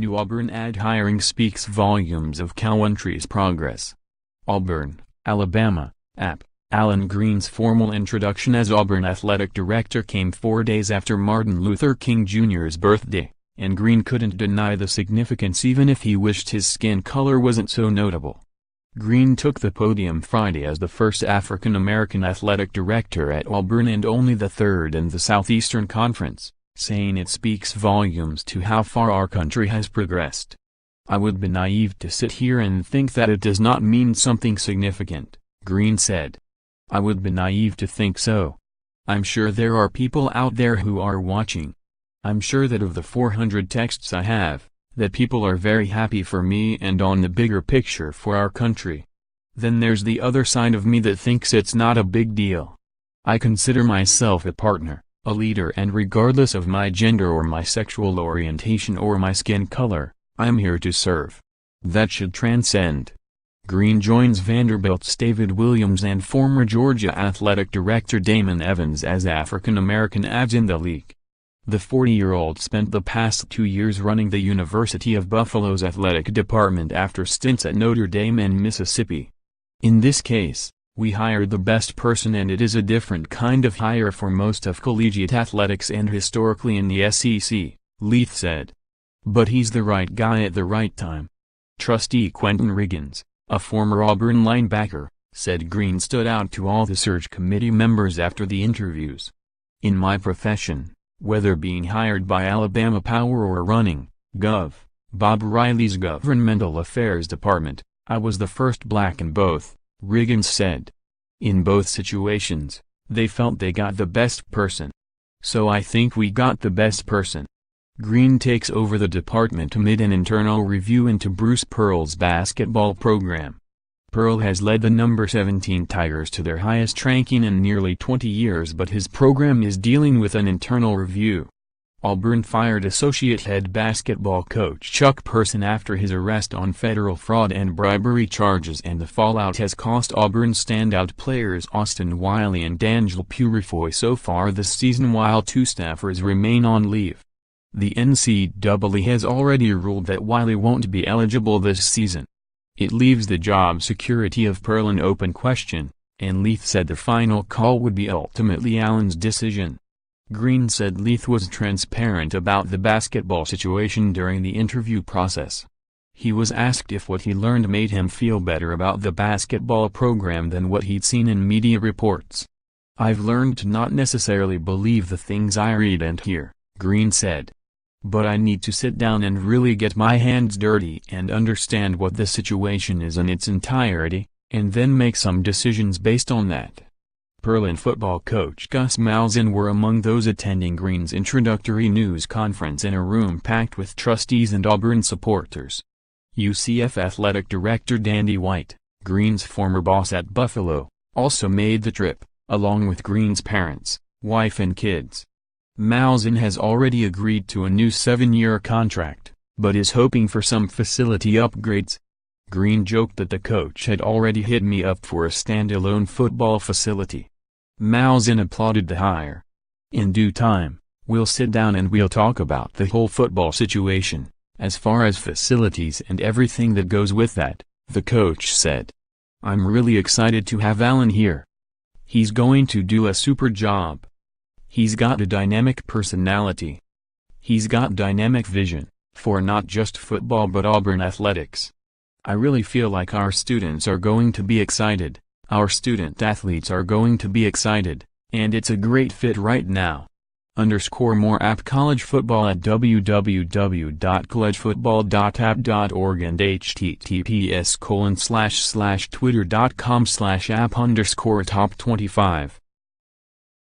new Auburn AD hiring speaks volumes of Cowentry's progress. Auburn, Alabama, App. Alan Greene's formal introduction as Auburn athletic director came 4 days after Martin Luther King Jr.'s birthday, and Greene couldn't deny the significance even if he wished his skin color wasn't so notable. Greene took the podium Friday as the first African-American athletic director at Auburn and only the third in the Southeastern Conference, saying it speaks volumes to how far our country has progressed. "I would be naive to sit here and think that it does not mean something significant," Greene said. "I would be naive to think so. I'm sure there are people out there who are watching. I'm sure that of the 400 texts I have, that people are very happy for me and on the bigger picture for our country. Then there's the other side of me that thinks it's not a big deal. I consider myself a partner, a leader, and regardless of my gender or my sexual orientation or my skin color, I'm here to serve. That should transcend." Greene joins Vanderbilt's David Williams and former Georgia athletic director Damon Evans as African-American ads in the league. The 40-year-old spent the past 2 years running the University of Buffalo's athletic department after stints at Notre Dame and Mississippi. "In this case, we hired the best person, and it is a different kind of hire for most of collegiate athletics and historically in the SEC," Leith said. "But he's the right guy at the right time." Trustee Quentin Riggins, a former Auburn linebacker, said Greene stood out to all the search committee members after the interviews. "In my profession, whether being hired by Alabama Power or running Bob Riley's governmental affairs department, I was the first black in both," Riggins said. "In both situations, they felt they got the best person. So I think we got the best person." Greene takes over the department amid an internal review into Bruce Pearl's basketball program. Pearl has led the number 17 Tigers to their highest ranking in nearly 20 years, but his program is dealing with an internal review. Auburn fired associate head basketball coach Chuck Person after his arrest on federal fraud and bribery charges, and the fallout has cost Auburn standout players Austin Wiley and D'Angelo Purifoy so far this season, while 2 staffers remain on leave. The NCAA has already ruled that Wiley won't be eligible this season. It leaves the job security of Pearl an open question, and Leith said the final call would be ultimately Allen's decision. Greene said Leith was transparent about the basketball situation during the interview process. He was asked if what he learned made him feel better about the basketball program than what he'd seen in media reports. "I've learned to not necessarily believe the things I read and hear," Greene said. "But I need to sit down and really get my hands dirty and understand what the situation is in its entirety, and then make some decisions based on that." Pearl and football coach Gus Malzahn were among those attending Greene's introductory news conference in a room packed with trustees and Auburn supporters. UCF athletic director Dandy White, Greene's former boss at Buffalo, also made the trip, along with Greene's parents, wife and kids. Malzahn has already agreed to a new 7-year contract, but is hoping for some facility upgrades. Greene joked that the coach had already hit me up for a standalone football facility. Malzahn applauded the hire. "In due time, we'll sit down and we'll talk about the whole football situation, as far as facilities and everything that goes with that," the coach said. "I'm really excited to have Allen here. He's going to do a super job. He's got a dynamic personality. He's got dynamic vision, for not just football but Auburn athletics. I really feel like our students are going to be excited, our student athletes are going to be excited, and it's a great fit right now." More app college football at www.collegefootball.app.org and https://twitter.com/app_top25.